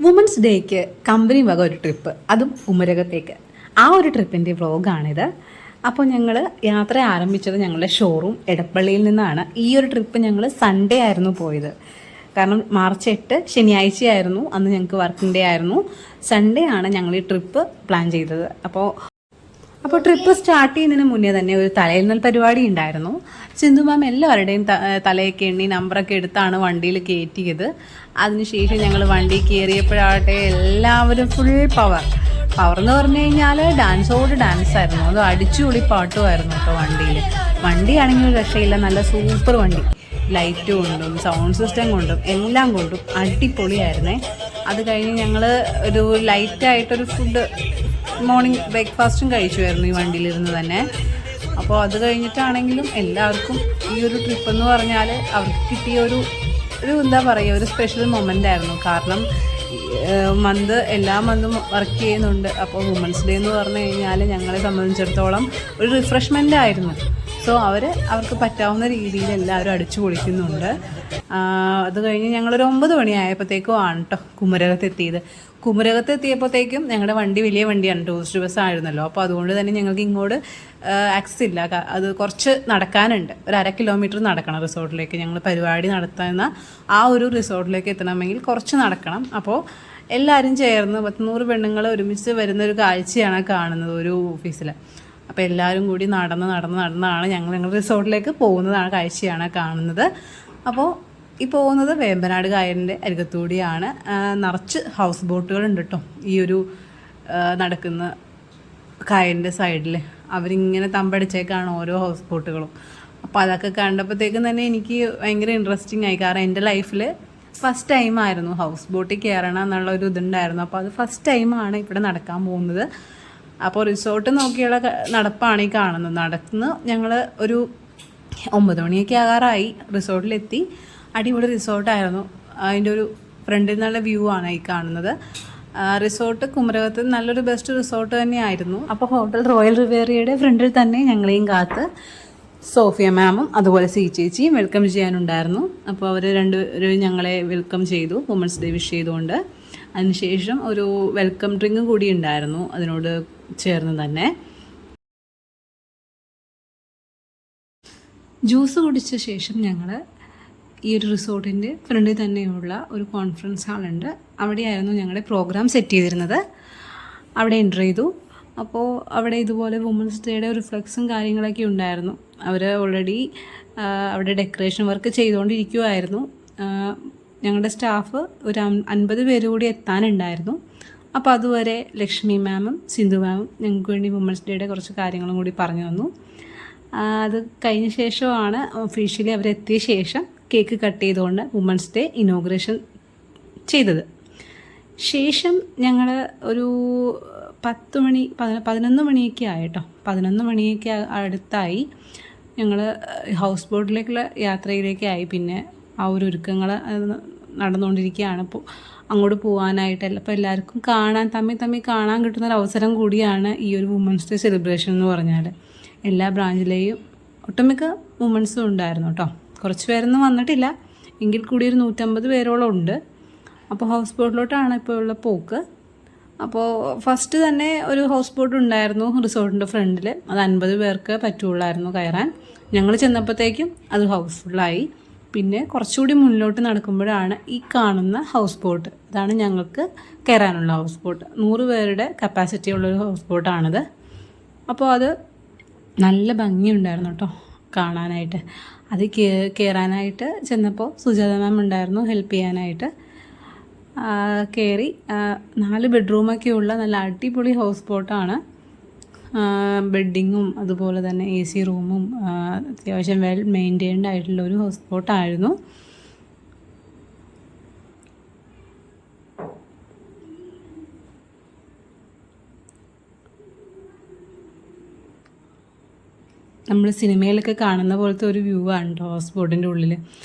Women's ഡേക്ക് company വക ഒരു trip, അതും ഉമ്മരകത്തേക്ക്. ആ ഒരു ട്രിപ്പിൻ്റെ വ്ളോഗാണിത്. അപ്പോൾ ഞങ്ങൾ യാത്ര ആരംഭിച്ചത് ഞങ്ങളുടെ ഷോറൂം എടപ്പള്ളിയിൽ നിന്നാണ്. ഈ ഒരു ട്രിപ്പ് ഞങ്ങൾ സൺഡേ ആയിരുന്നു പോയത്. കാരണം മാർച്ച് 8 ശനിയാഴ്ചയായിരുന്നു, അന്ന് ഞങ്ങൾക്ക് വർക്കിംഗ് ഡേ ആയിരുന്നു. സൺഡേ ആണ് ഞങ്ങൾ ഈ ട്രിപ്പ് പ്ലാൻ ചെയ്തത്. അപ്പോൾ ട്രിപ്പ് സ്റ്റാർട്ട് ചെയ്യുന്നതിന് മുന്നേ തന്നെ ഒരു തലയെഴുന്നൽ പരിപാടി ഉണ്ടായിരുന്നു. സിന്ധു മാം എല്ലാവരുടെയും തലയൊക്കെ എണ്ണി നമ്പറൊക്കെ എടുത്താണ് വണ്ടിയിൽ കയറ്റിയത്. അതിനുശേഷം ഞങ്ങൾ വണ്ടി കയറിയപ്പോഴാകട്ടെ എല്ലാവരും ഫുൾ പവർ എന്ന് പറഞ്ഞു കഴിഞ്ഞാൽ ഡാൻസോട് ഡാൻസ് ആയിരുന്നു. അത് അടിച്ചുപൊളി പാട്ടുമായിരുന്നു കേട്ടോ വണ്ടിയിൽ. വണ്ടിയാണെങ്കിൽ ഒരു രക്ഷയില്ല, നല്ല സൂപ്പർ വണ്ടി. ലൈറ്റ് കൊണ്ടും സൗണ്ട് സിസ്റ്റം കൊണ്ടും എല്ലാം കൊണ്ടും അടിപൊളിയായിരുന്നേ. അത് കഴിഞ്ഞ് ഞങ്ങൾ ഒരു ലൈറ്റായിട്ടൊരു ഫുഡ് മോർണിംഗ് ബ്രേക്ക്ഫാസ്റ്റും കഴിച്ചുമായിരുന്നു ഈ വണ്ടിയിലിരുന്ന് തന്നെ. അപ്പോൾ അത് കഴിഞ്ഞിട്ടാണെങ്കിലും എല്ലാവർക്കും ഈ ഒരു ട്രിപ്പ് എന്ന് പറഞ്ഞാൽ അവർക്ക് കിട്ടിയ ഒരു എന്താ പറയുക, ഒരു സ്പെഷ്യൽ മൊമെൻ്റ് ആയിരുന്നു. കാരണം എല്ലാ മന്തും വർക്ക് ചെയ്യുന്നുണ്ട്. അപ്പോൾ വുമൻസ് ഡേ എന്ന് പറഞ്ഞു കഴിഞ്ഞാൽ ഞങ്ങളെ സംബന്ധിച്ചിടത്തോളം ഒരു റിഫ്രഷ്മെൻ്റ് ആയിരുന്നു. സോ അവർക്ക് പറ്റാവുന്ന രീതിയിൽ എല്ലാവരും അടിച്ചു പൊളിക്കുന്നുണ്ട്. അത് കഴിഞ്ഞ് ഞങ്ങളൊരു 9 മണിയായപ്പോഴത്തേക്കും ആണ് കേട്ടോ കുമരകത്ത് എത്തിയപ്പോഴത്തേക്കും ഞങ്ങളുടെ വണ്ടി വലിയ വണ്ടിയാണ്, ടൂറിസ്റ്റ് ബസ് ആയിരുന്നല്ലോ. അപ്പോൾ അതുകൊണ്ട് തന്നെ ഞങ്ങൾക്ക് ഇങ്ങോട്ട് ആക്സസ് ഇല്ല. അത് കുറച്ച് നടക്കാനുണ്ട്, ഒരു 1/2 കിലോമീറ്റർ നടക്കണം റിസോർട്ടിലേക്ക്. ഞങ്ങൾ പരിപാടി നടത്തുന്ന ആ ഒരു റിസോർട്ടിലേക്ക് എത്തണമെങ്കിൽ കുറച്ച് നടക്കണം. അപ്പോൾ എല്ലാവരും ചേർന്ന് 100 പെണ്ണുങ്ങൾ ഒരുമിച്ച് വരുന്നൊരു കാഴ്ചയാണ് കാണുന്നത് ഒരു ഓഫീസിൽ. അപ്പോൾ എല്ലാവരും കൂടി നടന്നാണ് ഞങ്ങൾ റിസോർട്ടിലേക്ക് പോകുന്നതാണ് കാഴ്ചയാണ് കാണുന്നത്. അപ്പോൾ ഈ പോകുന്നത് വേമ്പനാട് കായലിൻ്റെ അരികത്തൂടിയാണ്. നിറച്ച് ഹൗസ് ബോട്ടുകളുണ്ട് കേട്ടോ ഈ ഒരു നടക്കുന്ന കായലിൻ്റെ സൈഡിൽ. അവരിങ്ങനെ തമ്പടിച്ചേക്കാണ് ഓരോ ഹൗസ് ബോട്ടുകളും. അപ്പോൾ അതൊക്കെ കണ്ടപ്പോഴത്തേക്കും തന്നെ എനിക്ക് ഭയങ്കര ഇൻട്രസ്റ്റിംഗ് ആയി. കാരണം എൻ്റെ ലൈഫിൽ ഫസ്റ്റ് ടൈമായിരുന്നു ഹൗസ് ബോട്ടിൽ കയറണം എന്നുള്ള ഒരു ഇതുണ്ടായിരുന്നു. അപ്പോൾ അത് ഫസ്റ്റ് ടൈമാണ് ഇവിടെ നടക്കാൻ പോകുന്നത്. അപ്പോൾ റിസോർട്ട് നോക്കിയുള്ള നടപ്പാണ് ഈ കാണുന്നത്. നടന്ന് ഞങ്ങൾ ഒരു 9 മണിയൊക്കെ ആകാറായി, റിസോർട്ടിലെത്തി. അടിപൊളി റിസോർട്ടായിരുന്നു. അതിൻ്റെ ഒരു ഫ്രണ്ടിൽ നിന്നുള്ള വ്യൂ ആണ് ഈ കാണുന്നത്. റിസോർട്ട് കുമരകത്ത് നല്ലൊരു ബെസ്റ്റ് റിസോർട്ട് തന്നെയായിരുന്നു. അപ്പോൾ ഹോട്ടൽ റോയൽ റിവേറിയയുടെ ഫ്രണ്ടിൽ തന്നെ ഞങ്ങളെയും കാത്ത് സോഫിയ മാമും അതുപോലെ സി ചേച്ചിയും വെൽക്കം ചെയ്യാനുണ്ടായിരുന്നു. അപ്പോൾ അവർ രണ്ടുപേരും ഞങ്ങളെ വെൽക്കം ചെയ്തു, വുമൻസ് ഡേ വിഷ് ചെയ്തുകൊണ്ട്. അതിനുശേഷം ഒരു വെൽക്കം ഡ്രിങ്ക് കൂടി ഉണ്ടായിരുന്നു അതിനോട് ചേർന്ന് തന്നെ. ജ്യൂസ് കുടിച്ച ശേഷം ഞങ്ങൾ ഈ ഒരു റിസോർട്ടിൻ്റെ ഫ്രണ്ടിൽ തന്നെയുള്ള ഒരു കോൺഫറൻസ് ഹാളുണ്ട്, അവിടെയായിരുന്നു ഞങ്ങളുടെ പ്രോഗ്രാം സെറ്റ് ചെയ്തിരുന്നത്. അവിടെ എൻ്റർ ചെയ്തു. അപ്പോൾ അവിടെ ഇതുപോലെ വുമൻസ് ഡേയുടെ ഒരു ഫ്ലെക്സും കാര്യങ്ങളൊക്കെ ഉണ്ടായിരുന്നു. അവർ ഓൾറെഡി അവിടെ ഡെക്കറേഷൻ വർക്ക് ചെയ്തുകൊണ്ടിരിക്കുമായിരുന്നു. ഞങ്ങളുടെ സ്റ്റാഫ് ഒരു 50 പേര് കൂടി എത്താനുണ്ടായിരുന്നു. അപ്പോൾ അതുവരെ ലക്ഷ്മി മാമും സിന്ധു മാമും ഞങ്ങൾക്ക് വേണ്ടി വുമൻസ് ഡേയുടെ കുറച്ച് കാര്യങ്ങളും കൂടി പറഞ്ഞു തന്നു. അത് കഴിഞ്ഞ ശേഷമാണ് ഒഫീഷ്യലി അവരെത്തിയ ശേഷം കേക്ക് കട്ട് ചെയ്തുകൊണ്ട് വുമൻസ് ഡേ ഇനോഗ്രേഷൻ ചെയ്തത്. ശേഷം ഞങ്ങൾ ഒരു 11 മണിയൊക്കെ ആയിട്ടോ, 11 മണിയൊക്കെ അടുത്തായി. ഞങ്ങൾ ഹൗസ് ബോട്ടിലേക്കുള്ള യാത്രയിലേക്കായി. പിന്നെ ആ ഒരു ഒരുക്കങ്ങൾ നടന്നുകൊണ്ടിരിക്കുകയാണ്. ഇപ്പോൾ അങ്ങോട്ട് പോകാനായിട്ടല്ല. അപ്പോൾ എല്ലാവർക്കും തമ്മിൽ കാണാൻ കിട്ടുന്നൊരു അവസരം കൂടിയാണ് ഈ ഒരു വുമൻസ് ഡേ സെലിബ്രേഷൻ എന്ന് പറഞ്ഞാൽ. എല്ലാ ബ്രാഞ്ചിലെയും ഒട്ടുമിക്ക വുമൻസും ഉണ്ടായിരുന്നു കേട്ടോ. കുറച്ച് പേരൊന്നും വന്നിട്ടില്ല, എങ്കിൽ കൂടി ഒരു 150 പേരോളം ഉണ്ട്. അപ്പോൾ ഹൗസ് ബോട്ടിലോട്ടാണ് ഇപ്പോൾ ഉള്ള പോക്ക്. അപ്പോൾ ഫസ്റ്റ് തന്നെ ഒരു ഹൗസ് ബോട്ട് ഉണ്ടായിരുന്നു റിസോർട്ടിൻ്റെ ഫ്രണ്ടിൽ. അത് 50 പേർക്ക് പറ്റുള്ളായിരുന്നു കയറാൻ. ഞങ്ങൾ ചെന്നപ്പോഴത്തേക്കും അത് ഹൗസ്ഫുള്ളായി. പിന്നെ കുറച്ചുകൂടി മുന്നിലോട്ട് നടക്കുമ്പോഴാണ് ഈ കാണുന്ന ഹൗസ് ബോട്ട്. അതാണ് ഞങ്ങൾക്ക് കയറാനുള്ള ഹൗസ് ബോട്ട്. 100 പേരുടെ കപ്പാസിറ്റി ഉള്ളൊരു ഹൗസ് ബോട്ടാണിത്. അപ്പോൾ അത് നല്ല ഭംഗിയുണ്ടായിരുന്നു കേട്ടോ കാണാനായിട്ട്. അത് കയറാനായിട്ട് ചെന്നപ്പോൾ സുജാത മാം ഉണ്ടായിരുന്നു ഹെൽപ്പ് ചെയ്യാനായിട്ട്. കയറി 4 ബെഡ്റൂമൊക്കെയുള്ള നല്ല അടിപൊളി ഹൗസ് ബോട്ടാണ്. ബെഡിങ്ങും അതുപോലെ തന്നെ AC റൂമും അത്യാവശ്യം വെൽ മെയിൻറ്റെയിൻഡ് ആയിട്ടുള്ള ഒരു ഹൗസ് ബോട്ടായിരുന്നു. നമ്മൾ സിനിമയിലൊക്കെ കാണുന്ന പോലത്തെ ഒരു വ്യൂ ആണ് കേട്ടോ ഹൗസ് ബോട്ടിൻ്റെ ഉള്ളിൽ.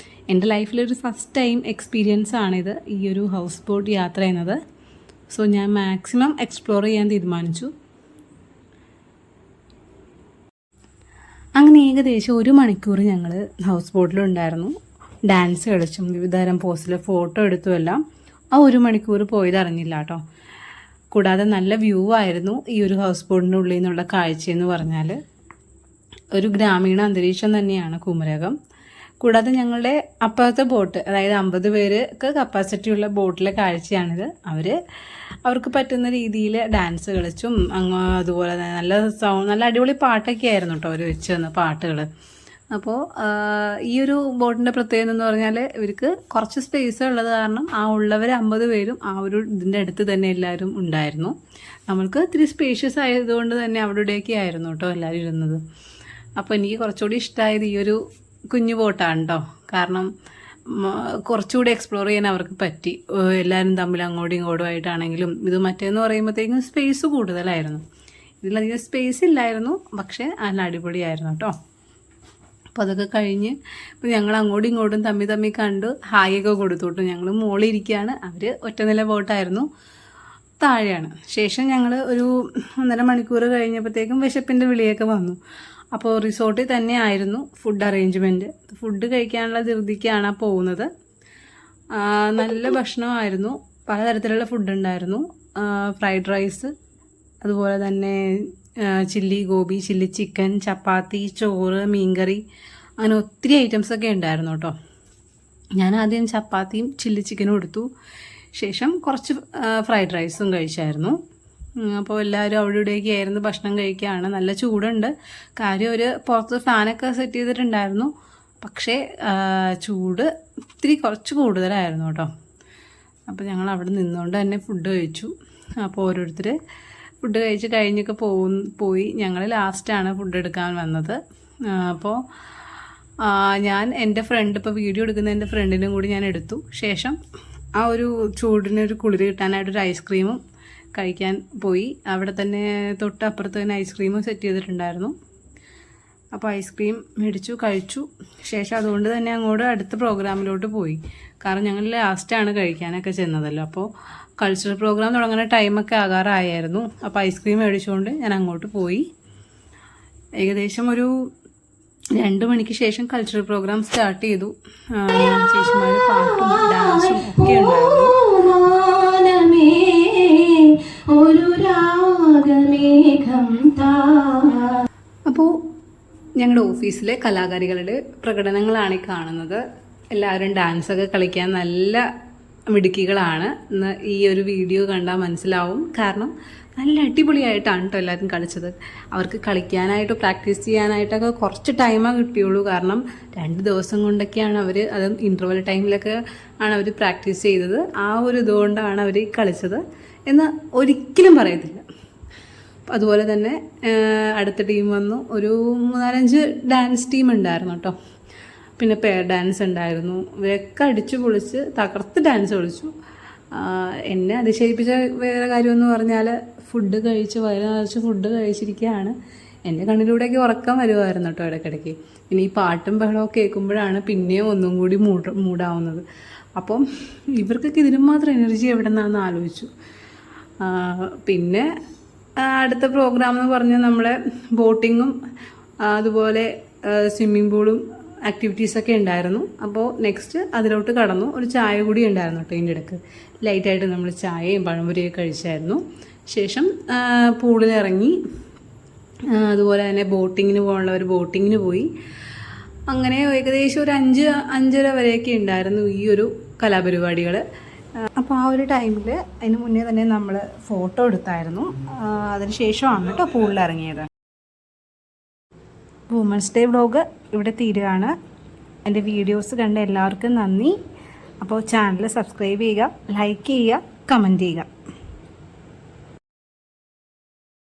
എൻ്റെ ലൈഫിലൊരു ഫസ്റ്റ് ടൈം എക്സ്പീരിയൻസ് ആണിത്, ഈ ഒരു ഹൗസ് ബോട്ട് യാത്ര ചെയ്യുന്നത്. സോ ഞാൻ മാക്സിമം എക്സ്പ്ലോർ ചെയ്യാൻ തീരുമാനിച്ചു. അങ്ങനെ ഏകദേശം 1 മണിക്കൂർ ഞങ്ങൾ ഹൗസ് ബോട്ടിലുണ്ടായിരുന്നു. ഡാൻസ് കളിച്ചും വിവിധതരം പോസിൽ ഫോട്ടോ എടുത്തുമെല്ലാം ആ 1 മണിക്കൂർ പോയത് അറിഞ്ഞില്ല കേട്ടോ. കൂടാതെ നല്ല വ്യൂ ആയിരുന്നു ഈ ഒരു ഹൗസ് ബോട്ടിൻ്റെ ഉള്ളിൽ നിന്നുള്ള കാഴ്ചയെന്ന് പറഞ്ഞാൽ. ഒരു ഗ്രാമീണ അന്തരീക്ഷം തന്നെയാണ് കുമരകം. കൂടാതെ ഞങ്ങളുടെ അപ്പുറത്തെ ബോട്ട്, അതായത് 50 പേർക്ക് കപ്പാസിറ്റിയുള്ള ബോട്ടിലെ കാഴ്ചയാണിത്. അവർക്ക് പറ്റുന്ന രീതിയിൽ ഡാൻസ് കളിച്ചും അതുപോലെ തന്നെ നല്ല അടിപൊളി പാട്ടൊക്കെ ആയിരുന്നു കേട്ടോ അവർ വെച്ച് തന്ന പാട്ടുകൾ. അപ്പോൾ ഈ ഒരു ബോട്ടിൻ്റെ പ്രത്യേകത എന്ന് പറഞ്ഞാൽ ഇവർക്ക് കുറച്ച് സ്പേസ് ഉള്ളത് കാരണം ആ ഉള്ളവർ 50 പേരും ആ ഒരു ഇതിൻ്റെ അടുത്ത് തന്നെ എല്ലാവരും ഉണ്ടായിരുന്നു. നമ്മൾക്ക് ഇത്തിരി സ്പേഷ്യസ് ആയതുകൊണ്ട് തന്നെ അവിടെയൊക്കെ ആയിരുന്നു കേട്ടോ എല്ലാവരും ഇരുന്നത്. അപ്പോൾ എനിക്ക് കുറച്ചുകൂടി ഇഷ്ടമായത് ഈ ഒരു കുഞ്ഞു ബോട്ടാണ് കേട്ടോ. കാരണം കുറച്ചുകൂടി എക്സ്പ്ലോർ ചെയ്യാൻ അവർക്ക് പറ്റി. എല്ലാവരും തമ്മിൽ അങ്ങോട്ടും ഇങ്ങോട്ടും ആയിട്ടാണെങ്കിലും. ഇത് മറ്റേന്ന് പറയുമ്പോഴത്തേക്കും സ്പേസ് കൂടുതലായിരുന്നു, ഇതിലധികം സ്പേസ് ഇല്ലായിരുന്നു, പക്ഷേ നല്ല അടിപൊളിയായിരുന്നു കേട്ടോ. അപ്പോൾ അതൊക്കെ കഴിഞ്ഞ് ഇപ്പോൾ ഞങ്ങൾ അങ്ങോട്ടും ഇങ്ങോട്ടും തമ്മി കണ്ട് ഹായൊക്കെ കൊടുത്തു കേട്ടോ. ഞങ്ങൾ മുകളിൽ ഇരിക്കുകയാണ്, അവർ ഒറ്റനില ബോട്ടായിരുന്നു, താഴെയാണ്. ശേഷം ഞങ്ങൾ ഒരു 1.5 മണിക്കൂർ കഴിഞ്ഞപ്പോഴത്തേക്കും വിശപ്പിൻ്റെ വിളിയൊക്കെ വന്നു. അപ്പോൾ റിസോർട്ടിൽ തന്നെ ആയിരുന്നു ഫുഡ് അറേഞ്ച്മെൻറ്റ്. ഫുഡ് കഴിക്കാനുള്ള ധൃതിക്കാണ് പോകുന്നത്. നല്ല ഭക്ഷണമായിരുന്നു, പലതരത്തിലുള്ള ഫുഡ് ഉണ്ടായിരുന്നു. ഫ്രൈഡ് റൈസ്, അതുപോലെ തന്നെ ചില്ലി ഗോബി, ചില്ലി ചിക്കൻ, ചപ്പാത്തി, ചോറ്, മീൻകറി, അങ്ങനെ ഒത്തിരി ഐറ്റംസൊക്കെ ഉണ്ടായിരുന്നു കേട്ടോ. ഞാൻ ആദ്യം ചപ്പാത്തിയും ചില്ലി ചിക്കനും എടുത്തു. ശേഷം കുറച്ച് ഫ്രൈഡ് റൈസും കഴിച്ചായിരുന്നു. അപ്പോൾ എല്ലാവരും അവിടെ ഇവിടെയൊക്കെ ആയിരുന്നു ഭക്ഷണം കഴിക്കുകയാണ്. നല്ല ചൂടുണ്ട്. കാര്യം ഒരു പുറത്ത് ഫാനൊക്കെ സെറ്റ് ചെയ്തിട്ടുണ്ടായിരുന്നു, പക്ഷേ ചൂട് കുറച്ച് കൂടുതലായിരുന്നു കേട്ടോ. അപ്പോൾ ഞങ്ങൾ അവിടെ നിന്നുകൊണ്ട് തന്നെ ഫുഡ് കഴിച്ചു. അപ്പോൾ ഓരോരുത്തർ ഫുഡ് കഴിച്ച് കഴിഞ്ഞൊക്കെ പോയി. ഞങ്ങൾ ലാസ്റ്റാണ് ഫുഡ് എടുക്കാൻ വന്നത്. അപ്പോൾ ഞാൻ എൻ്റെ ഫ്രണ്ട്, ഇപ്പോൾ വീഡിയോ എടുക്കുന്ന എൻ്റെ ഫ്രണ്ടിനും കൂടി ഞാൻ എടുത്തു. ശേഷം ആ ഒരു ചൂടിനൊരു കുളിര് കിട്ടാനായിട്ടൊരു ഐസ്ക്രീമും കഴിക്കാൻ പോയി. അവിടെ തന്നെ തൊട്ടപ്പുറത്ത് തന്നെ ഐസ്ക്രീമും സെറ്റ് ചെയ്തിട്ടുണ്ടായിരുന്നു. അപ്പോൾ ഐസ്ക്രീം മേടിച്ചു, കഴിച്ചു. ശേഷം അതുകൊണ്ട് തന്നെ അങ്ങോട്ട് അടുത്ത പ്രോഗ്രാമിലോട്ട് പോയി. കാരണം ഞങ്ങൾ ലാസ്റ്റാണ് കഴിക്കാനൊക്കെ ചെന്നതല്ലോ. അപ്പോൾ കൾച്ചറൽ പ്രോഗ്രാം തുടങ്ങുന്ന ടൈമൊക്കെ ആകാറായിരുന്നു. അപ്പോൾ ഐസ്ക്രീം മേടിച്ചുകൊണ്ട് ഞാൻ അങ്ങോട്ട് പോയി. ഏകദേശം ഒരു 2 മണിക്ക് ശേഷം കൾച്ചറൽ പ്രോഗ്രാം സ്റ്റാർട്ട് ചെയ്തു. ചേച്ചിമാർ പാട്ടും ഡാൻസും ഒക്കെ ഉണ്ടായിരുന്നു. അപ്പോൾ ഞങ്ങളുടെ ഓഫീസിലെ കലാകാരികളുടെ പ്രകടനങ്ങളാണ് ഈ കാണുന്നത്. എല്ലാവരും ഡാൻസൊക്കെ കളിക്കാൻ നല്ല മിടുക്കികളാണ്. ഈ ഒരു വീഡിയോ കണ്ടാൽ മനസ്സിലാവും. കാരണം നല്ല അടിപൊളിയായിട്ടാണ് കേട്ടോ എല്ലാവരും കളിച്ചത്. അവർക്ക് കളിക്കാനായിട്ട് പ്രാക്ടീസ് ചെയ്യാനായിട്ടൊക്കെ കുറച്ച് ടൈമേ കിട്ടിയുള്ളൂ. കാരണം 2 ദിവസം കൊണ്ടൊക്കെയാണ് അവർ, അത് ഇൻ്റർവൽ ടൈമിലൊക്കെ ആണ് അവർ പ്രാക്ടീസ് ചെയ്തത്. ആ ഒരു ഇതുകൊണ്ടാണ് അവർ കളിച്ചത് എന്ന് ഒരിക്കലും പറയത്തില്ല. അതുപോലെ തന്നെ അടുത്ത ടീം വന്നു. ഒരു 3-4 ഡാൻസ് ടീം ഉണ്ടായിരുന്നു കേട്ടോ. പിന്നെ പെയർ ഡാൻസ് ഉണ്ടായിരുന്നു. ഇവരൊക്കെ അടിച്ചു പൊളിച്ച് തകർത്ത് ഡാൻസ് കളിച്ചു. എന്നെ അതിശയിപ്പിച്ച വേറെ കാര്യമെന്ന് പറഞ്ഞാൽ ഫുഡ് കഴിച്ച് വയറ് നിറച്ച് ഫുഡ് കഴിച്ചിരിക്കുകയാണ്. എൻ്റെ കണ്ണിലൂടെയൊക്കെ ഉറക്കം വരുമായിരുന്നു കേട്ടോ ഇടയ്ക്കിടയ്ക്ക്. പിന്നെ ഈ പാട്ടും ബഹളമൊക്കെ കേൾക്കുമ്പോഴാണ് പിന്നെയും ഒന്നും കൂടി മൂടാവുന്നത്. അപ്പം ഇവർക്കൊക്കെ ഇതിനും മാത്രം എനർജി എവിടെ നിന്നാണെന്ന് ആലോചിച്ചു. പിന്നെ അടുത്ത പ്രോഗ്രാം എന്ന് പറഞ്ഞാൽ നമ്മളെ ബോട്ടിങ്ങും അതുപോലെ സ്വിമ്മിംഗ് പൂളും ആക്ടിവിറ്റീസൊക്കെ ഉണ്ടായിരുന്നു. അപ്പോൾ നെക്സ്റ്റ് അതിലോട്ട് കടന്നു. ഒരു ചായ കൂടി ഉണ്ടായിരുന്നു കേട്ടോ ഇതിൻ്റെ ഇടയ്ക്ക്. ലൈറ്റായിട്ട് നമ്മൾ ചായയും പഴംപൊരിയൊക്കെ കഴിച്ചായിരുന്നു. ശേഷം പൂളിലിറങ്ങി. അതുപോലെ തന്നെ ബോട്ടിങ്ങിന് പോകാനുള്ളവർ ബോട്ടിങ്ങിന് പോയി. അങ്ങനെ ഏകദേശം ഒരു 5-5:30 വരെയൊക്കെ ഉണ്ടായിരുന്നു ഈ ഒരു കലാപരിപാടികൾ. അപ്പോൾ ആ ഒരു ടൈമിൽ അതിന് മുന്നേ തന്നെ നമ്മൾ ഫോട്ടോ എടുത്തായിരുന്നു. അതിന് ശേഷമാണ് കേട്ടോ പൂളിലിറങ്ങിയത്. വുമൻസ് ഡേ വ്ലോഗ് ഇവിടെ തീരുകയാണ്. എൻ്റെ വീഡിയോസ് കണ്ട എല്ലാവർക്കും നന്ദി. അപ്പോൾ ചാനൽ സബ്സ്ക്രൈബ് ചെയ്യുക, ലൈക്ക് ചെയ്യുക, കമൻറ്റ് ചെയ്യുക.